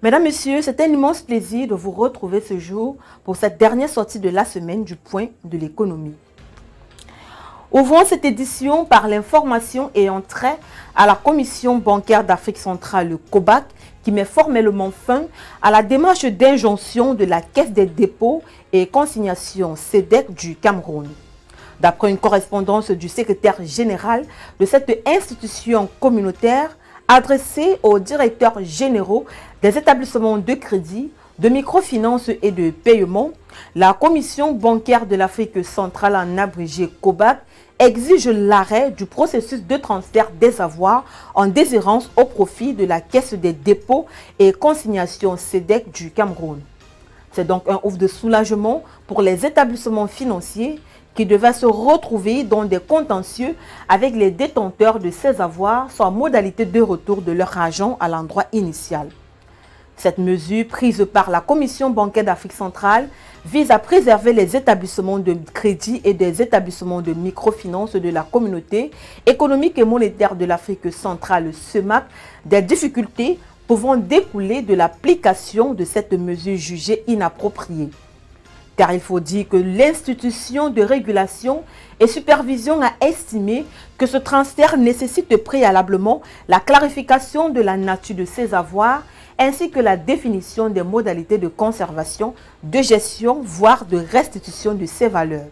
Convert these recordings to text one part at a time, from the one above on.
Mesdames, Messieurs, c'est un immense plaisir de vous retrouver ce jour pour cette dernière sortie de la semaine du Point de l'économie. Ouvrons cette édition par l'information ayant trait à la Commission bancaire d'Afrique centrale, le COBAC, qui met formellement fin à la démarche d'injonction de la Caisse des dépôts et consignations CEDEC du Cameroun. D'après une correspondance du secrétaire général de cette institution communautaire, adressée aux directeurs généraux des établissements de crédit, de microfinance et de paiement, la Commission bancaire de l'Afrique centrale, en abrégé COBAC, exige l'arrêt du processus de transfert des avoirs en déshérence au profit de la Caisse des dépôts et consignations CEDEC du Cameroun. C'est donc un ouf de soulagement pour les établissements financiers qui devaient se retrouver dans des contentieux avec les détenteurs de ces avoirs sans modalité de retour de leur argent à l'endroit initial. Cette mesure prise par la Commission bancaire d'Afrique centrale vise à préserver les établissements de crédit et des établissements de microfinance de la communauté économique et monétaire de l'Afrique centrale, CEMAC, des difficultés pouvant découler de l'application de cette mesure jugée inappropriée. Car il faut dire que l'institution de régulation et supervision a estimé que ce transfert nécessite préalablement la clarification de la nature de ces avoirs ainsi que la définition des modalités de conservation, de gestion, voire de restitution de ces valeurs.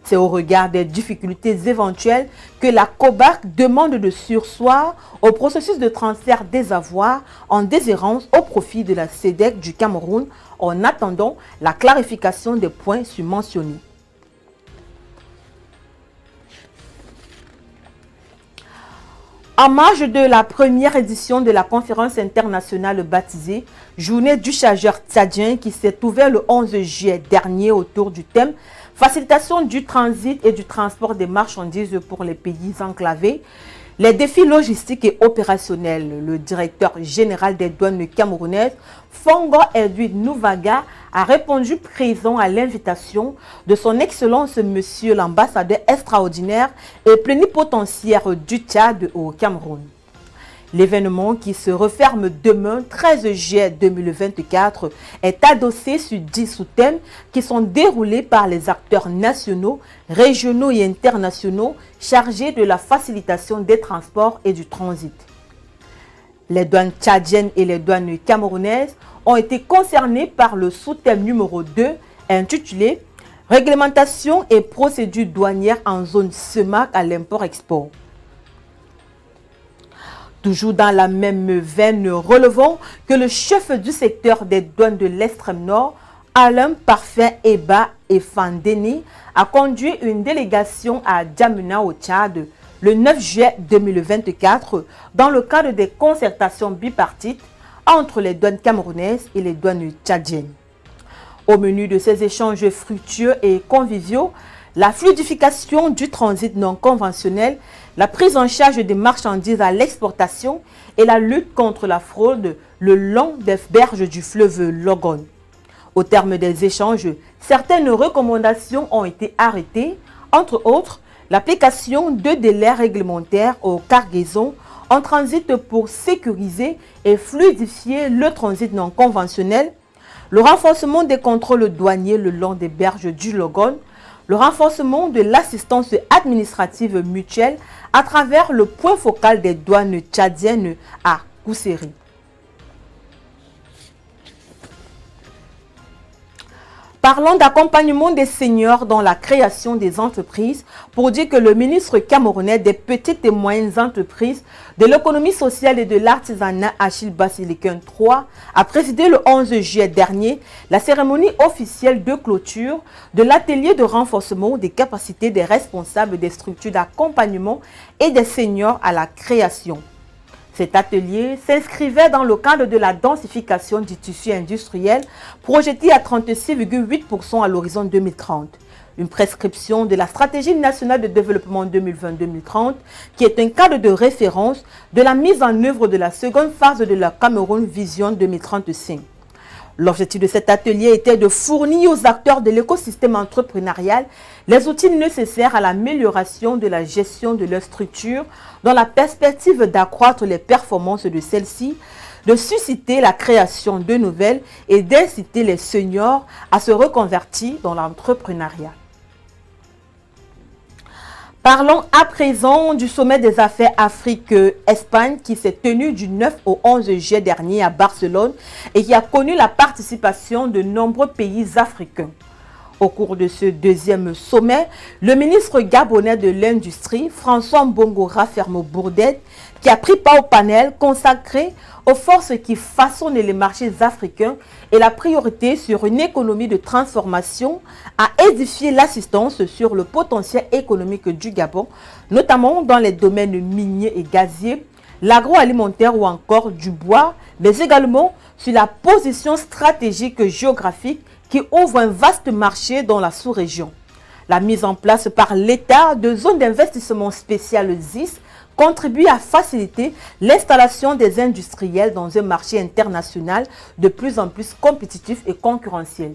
C'est au regard des difficultés éventuelles que la COBAC demande de surseoir au processus de transfert des avoirs en déshérence au profit de la CEDEC du Cameroun en attendant la clarification des points surmentionnés. En marge de la première édition de la conférence internationale baptisée « Journée du chargeur tchadien » qui s'est ouverte le 11 juillet dernier autour du thème « Facilitation du transit et du transport des marchandises pour les pays enclavés », les défis logistiques et opérationnels. Le directeur général des douanes camerounaises, Fongo Edwin Nouvaga, a répondu présent à l'invitation de son Excellence Monsieur l'ambassadeur extraordinaire et plénipotentiaire du Tchad au Cameroun. L'événement, qui se referme demain, 13 juillet 2024, est adossé sur 10 sous-thèmes qui sont déroulés par les acteurs nationaux, régionaux et internationaux chargés de la facilitation des transports et du transit. Les douanes tchadiennes et les douanes camerounaises ont été concernées par le sous-thème numéro 2 intitulé « Réglementation et procédures douanières en zone CEMAC à l'import-export ». Toujours dans la même veine, relevons que le chef du secteur des douanes de l'extrême nord, Alain Parfait Eba et Fandeni, a conduit une délégation à Djamena au Tchad le 9 juillet 2024 dans le cadre des concertations bipartites entre les douanes camerounaises et les douanes tchadiennes. Au menu de ces échanges fructueux et conviviaux, la fluidification du transit non conventionnel, la prise en charge des marchandises à l'exportation et la lutte contre la fraude le long des berges du fleuve Logon. Au terme des échanges, certaines recommandations ont été arrêtées, entre autres l'application de délais réglementaires aux cargaisons en transit pour sécuriser et fluidifier le transit non conventionnel, le renforcement des contrôles douaniers le long des berges du Logon, le renforcement de l'assistance administrative mutuelle à travers le point focal des douanes tchadiennes à Kousséri. Parlons d'accompagnement des seniors dans la création des entreprises pour dire que le ministre camerounais des petites et moyennes entreprises, de l'économie sociale et de l'artisanat, Achille Basilicain III, a présidé le 11 juillet dernier la cérémonie officielle de clôture de l'atelier de renforcement des capacités des responsables des structures d'accompagnement et des seniors à la création. Cet atelier s'inscrivait dans le cadre de la densification du tissu industriel projeté à 36,8% à l'horizon 2030. Une prescription de la stratégie nationale de développement 2020-2030 qui est un cadre de référence de la mise en œuvre de la seconde phase de la Cameroun Vision 2035. L'objectif de cet atelier était de fournir aux acteurs de l'écosystème entrepreneurial les outils nécessaires à l'amélioration de la gestion de leur structure dans la perspective d'accroître les performances de celle-ci, de susciter la création de nouvelles et d'inciter les seniors à se reconvertir dans l'entrepreneuriat. Parlons à présent du sommet des affaires Afrique-Espagne qui s'est tenu du 9 au 11 juillet dernier à Barcelone et qui a connu la participation de nombreux pays africains. Au cours de ce deuxième sommet, le ministre gabonais de l'Industrie, François Mbongora Fermo-Bourdet, qui a pris part au panel consacré aux forces qui façonnent les marchés africains et la priorité sur une économie de transformation, a édifié l'assistance sur le potentiel économique du Gabon, notamment dans les domaines miniers et gaziers, l'agroalimentaire ou encore du bois, mais également sur la position stratégique géographique qui ouvre un vaste marché dans la sous-région. La mise en place par l'État de zones d'investissement spéciales ZIS contribue à faciliter l'installation des industriels dans un marché international de plus en plus compétitif et concurrentiel.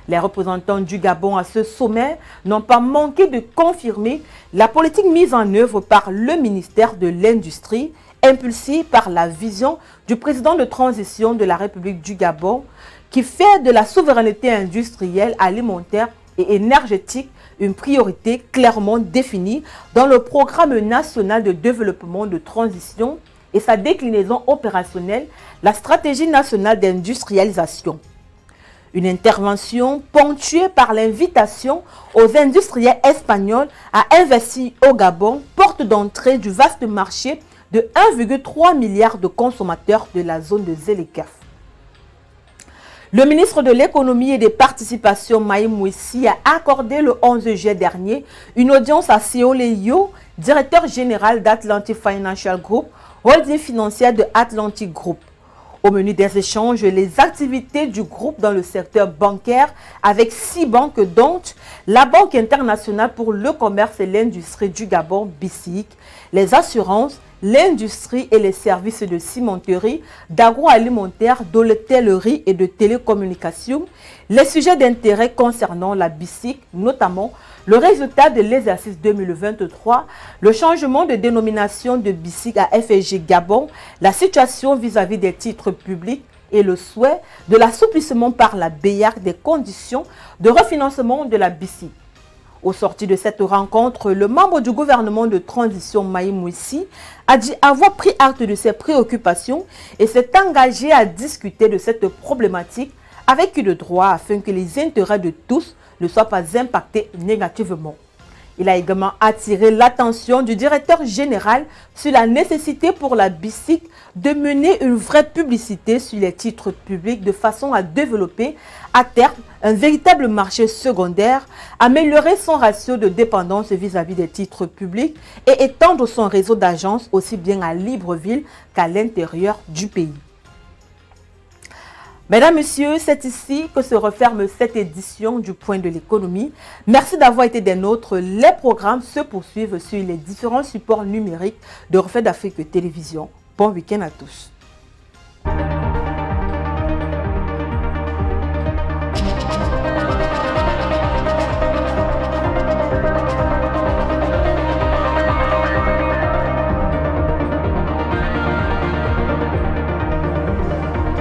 Les représentants du Gabon à ce sommet n'ont pas manqué de confirmer la politique mise en œuvre par le ministère de l'Industrie, impulsée par la vision du président de transition de la République du Gabon, qui fait de la souveraineté industrielle, alimentaire et énergétique une priorité clairement définie dans le programme national de développement de transition et sa déclinaison opérationnelle, la stratégie nationale d'industrialisation. Une intervention ponctuée par l'invitation aux industriels espagnols à investir au Gabon, porte d'entrée du vaste marché de 1,3 milliard de consommateurs de la zone de Zélékaf. Le ministre de l'économie et des participations, Maïm Mouissi, a accordé le 11 juillet dernier une audience à Seole Yo, directeur général d'Atlantic Financial Group, holding financière de Atlantic Group. Au menu des échanges, les activités du groupe dans le secteur bancaire avec 6 banques, dont la Banque internationale pour le commerce et l'industrie du Gabon, BICIC, les assurances, l'industrie et les services de cimenterie, d'agroalimentaire, d'hôtellerie et de télécommunications, les sujets d'intérêt concernant la BICIC, notamment le résultat de l'exercice 2023, le changement de dénomination de BICIC à FSG Gabon, la situation vis-à-vis des titres publics et le souhait de l'assouplissement par la BEAC des conditions de refinancement de la BICIC. Au sorti de cette rencontre, le membre du gouvernement de transition Maïm Mouissi a dit avoir pris acte de ses préoccupations et s'est engagé à discuter de cette problématique avec qui de droit afin que les intérêts de tous ne soient pas impactés négativement. Il a également attiré l'attention du directeur général sur la nécessité pour la BICIC de mener une vraie publicité sur les titres publics de façon à développer à terme un véritable marché secondaire, améliorer son ratio de dépendance vis-à-vis des titres publics et étendre son réseau d'agences aussi bien à Libreville qu'à l'intérieur du pays. Mesdames, Messieurs, c'est ici que se referme cette édition du Point de l'économie. Merci d'avoir été des nôtres. Les programmes se poursuivent sur les différents supports numériques de Reflet d'Afrique Télévision. Bon week-end à tous.